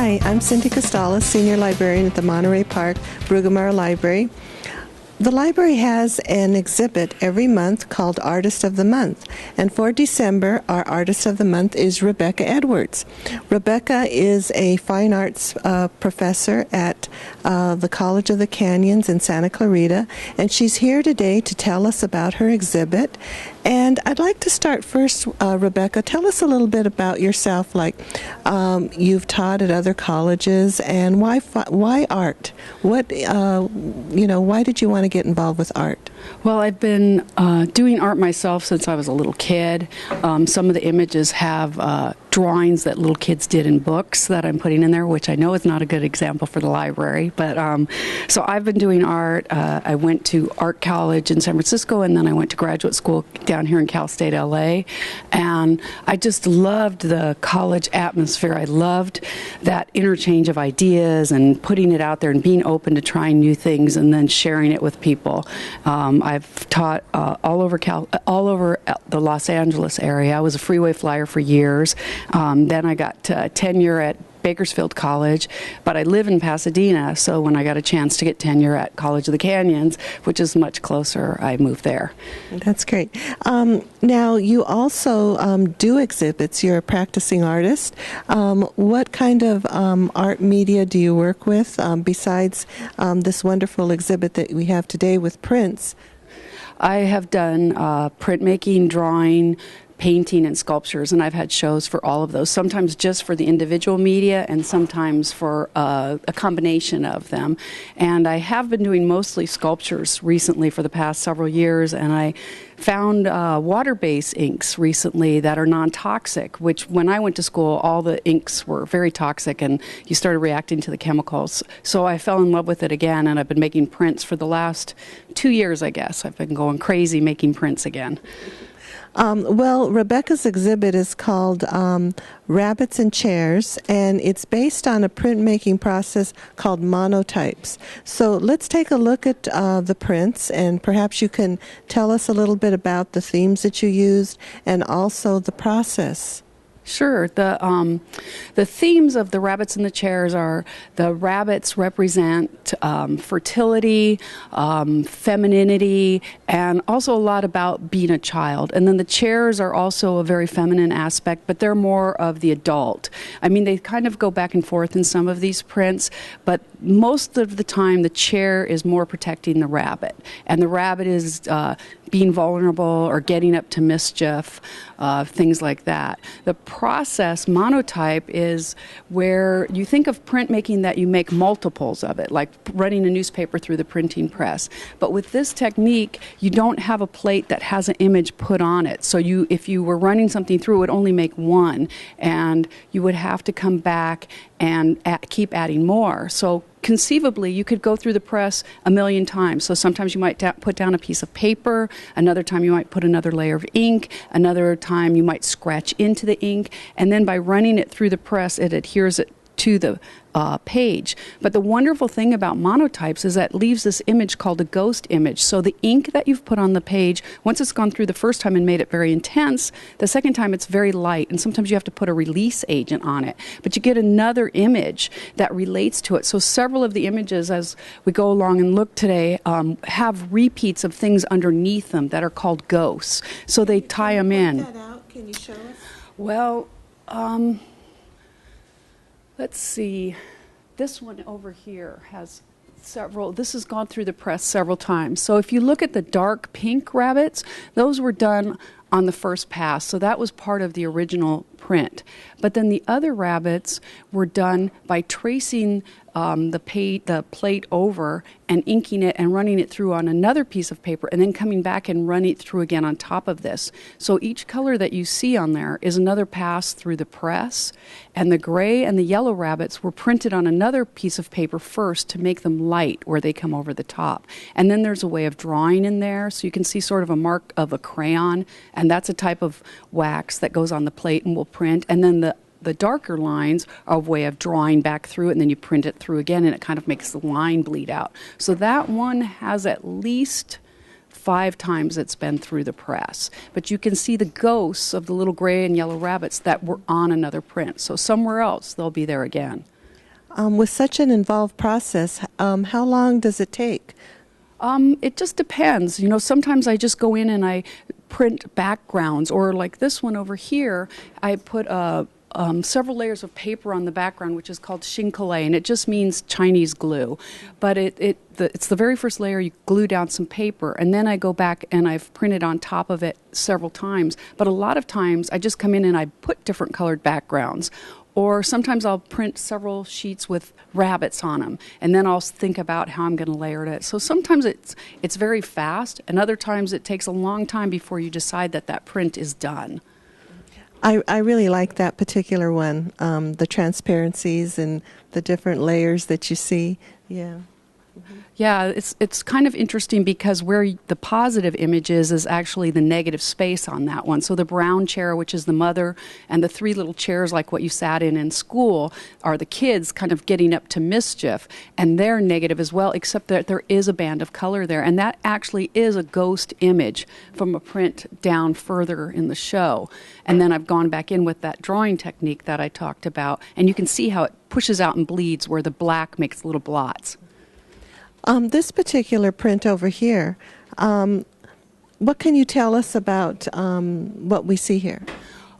Hi, I'm Cindy Costales, Senior Librarian at the Monterey Park Bruggemeyer Library. The library has an exhibit every month called Artist of the Month, and for December, our Artist of the Month is Rebecca Edwards. Rebecca is a fine arts professor at the College of the Canyons in Santa Clarita, and she's here today to tell us about her exhibit. And I'd like to start first, Rebecca, tell us a little bit about yourself, like you've taught at other colleges, and why art? Why did you want to get involved with art? Well, I've been doing art myself since I was a little kid. Some of the images have drawings that little kids did in books that I'm putting in there, which I know is not a good example for the library. But so I've been doing art. I went to art college in San Francisco, and then I went to graduate school down here in Cal State, LA. And I just loved the college atmosphere. I loved that interchange of ideas and putting it out there and being open to trying new things and then sharing it with people. I've taught all over the Los Angeles area. I was a freeway flyer for years. Then I got tenure at Bakersfield College, but I live in Pasadena, so when I got a chance to get tenure at College of the Canyons, which is much closer, I moved there. That's great. Now, you also do exhibits. You're a practicing artist. What kind of art media do you work with besides this wonderful exhibit that we have today with prints? I have done printmaking, drawing, painting, and sculptures, and I've had shows for all of those, sometimes just for the individual media and sometimes for a combination of them. And I have been doing mostly sculptures recently for the past several years, and I found water-based inks recently that are non-toxic, which when I went to school, all the inks were very toxic and you started reacting to the chemicals. So I fell in love with it again, and I've been making prints for the last 2 years, I guess. I've been going crazy making prints again. Well, Rebecca's exhibit is called Rabbits and Chairs, and it's based on a printmaking process called monotypes. So let's take a look at the prints, and perhaps you can tell us a little bit about the themes that you used and also the process. Sure. The themes of the rabbits in the chairs are the rabbits represent fertility, femininity, and also a lot about being a child. And then the chairs are also a very feminine aspect, but they're more of the adult. I mean, they kind of go back and forth in some of these prints, but most of the time the chair is more protecting the rabbit. And the rabbit is being vulnerable or getting up to mischief, things like that. The process, monotype, is where you think of printmaking that you make multiples of it, like running a newspaper through the printing press. But with this technique, you don't have a plate that has an image put on it. So if you were running something through, it would only make one, and you would have to come back and keep adding more. So conceivably, you could go through the press 1,000,000 times. So sometimes you might put down a piece of paper, another time you might put another layer of ink, another time you might scratch into the ink, and then by running it through the press, it adheres it to the page. But the wonderful thing about monotypes is that it leaves this image called a ghost image. So the ink that you've put on the page, once it's gone through the first time and made it very intense, the second time it's very light, and sometimes you have to put a release agent on it. But you get another image that relates to it. So several of the images, as we go along and look today, have repeats of things underneath them that are called ghosts. So they tie them in. Point that out. Can you show us? Well, let's see. This one over here has several. This has gone through the press several times. So if you look at the dark pink rabbits, those were done on the first pass. So that was part of the original print. But then the other rabbits were done by tracing the plate over and inking it and running it through on another piece of paper and then coming back and running it through again on top of this. So each color that you see on there is another pass through the press, and the gray and the yellow rabbits were printed on another piece of paper first to make them light where they come over the top. And then there's a way of drawing in there, so you can see sort of a mark of a crayon, and that's a type of wax that goes on the plate and will print. And then the darker lines are a way of drawing back through it, and then you print it through again, and it kind of makes the line bleed out. So that one has at least 5 times it's been through the press. But you can see the ghosts of the little gray and yellow rabbits that were on another print. So somewhere else, they'll be there again. With such an involved process, how long does it take? It just depends. You know, sometimes I just go in and I print backgrounds, or like this one over here, I put several layers of paper on the background, which is called shinkale, and it just means Chinese glue. But it's the very first layer. You glue down some paper, and then I go back and I've printed on top of it several times. But a lot of times I just come in and I put different colored backgrounds. Or sometimes I'll print several sheets with rabbits on them, and then I'll think about how I'm going to layer it. So sometimes it's very fast, and other times it takes a long time before you decide that print is done. I really like that particular one, the transparencies and the different layers that you see. Yeah. Mm-hmm. Yeah, it's kind of interesting because where the positive image is actually the negative space on that one. So the brown chair, which is the mother, and the three little chairs like what you sat in school are the kids kind of getting up to mischief, and they're negative as well, except that there is a band of color there, and that actually is a ghost image from a print down further in the show. And then I've gone back in with that drawing technique that I talked about, and you can see how it pushes out and bleeds where the black makes little blots. This particular print over here, what can you tell us about what we see here?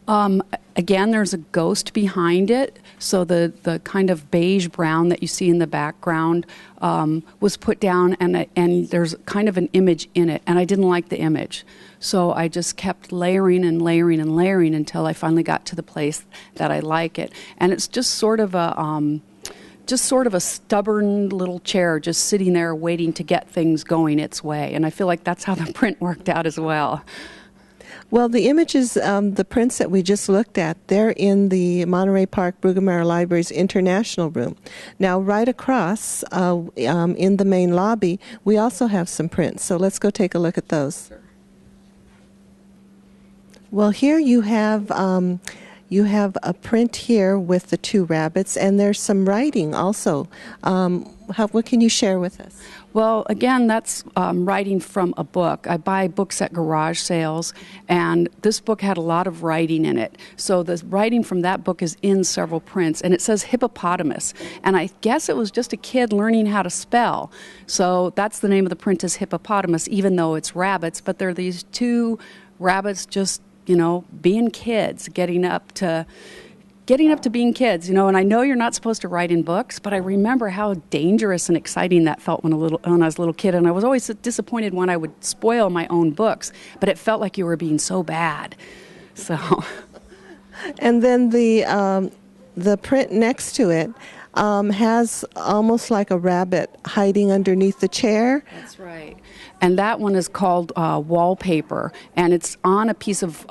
Again, there's a ghost behind it. So the kind of beige brown that you see in the background was put down, and there's kind of an image in it, and I didn't like the image. So I just kept layering and layering and layering until I finally got to the place that I like it. And it's just sort of a stubborn little chair just sitting there waiting to get things going its way. And I feel like that's how the print worked out as well. Well, the images, the prints that we just looked at, they're in the Monterey Park Bruggemeyer Library's International Room. Now, right across in the main lobby, we also have some prints. So let's go take a look at those. Sure. Well, here you have a print here with the two rabbits, and there's some writing also. What can you share with us? Well, again, that's writing from a book. I buy books at garage sales, and this book had a lot of writing in it. So the writing from that book is in several prints, and it says hippopotamus. And I guess it was just a kid learning how to spell. So that's the name of the print, is hippopotamus, even though it's rabbits. But there are these two rabbits just, you know, being kids, getting up to being kids, you know. And I know you're not supposed to write in books, but I remember how dangerous and exciting that felt when I was a little kid. And I was always disappointed when I would spoil my own books, but it felt like you were being so bad. So, and then the print next to it has almost like a rabbit hiding underneath the chair. That's right. And that one is called wallpaper, and it's on a piece of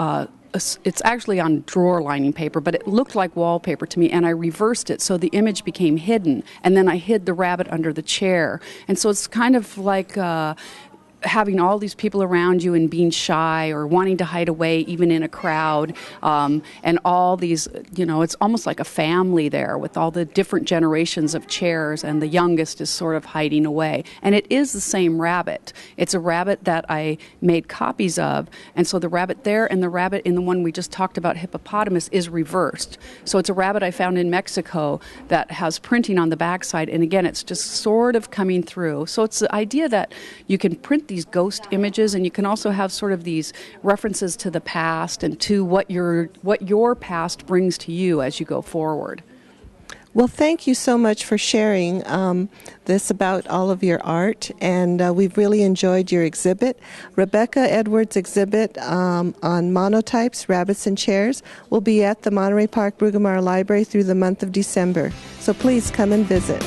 it's actually on drawer lining paper, but it looked like wallpaper to me, and I reversed it so the image became hidden, and then I hid the rabbit under the chair. And so it's kind of like having all these people around you and being shy or wanting to hide away even in a crowd, and all these, you know, it's almost like a family there with all the different generations of chairs, and the youngest is sort of hiding away. And it is the same rabbit. It's a rabbit that I made copies of, and so the rabbit there and the rabbit in the one we just talked about, hippopotamus, is reversed. So it's a rabbit I found in Mexico that has printing on the backside, and again, it's just sort of coming through. So it's the idea that you can print these ghost images, and you can also have sort of these references to the past and to what your past brings to you as you go forward. Well, thank you so much for sharing this about all of your art, and we've really enjoyed your exhibit. Rebecca Edwards' exhibit on monotypes, rabbits, and chairs will be at the Monterey Park Bruggemeyer Library through the month of December. So please come and visit.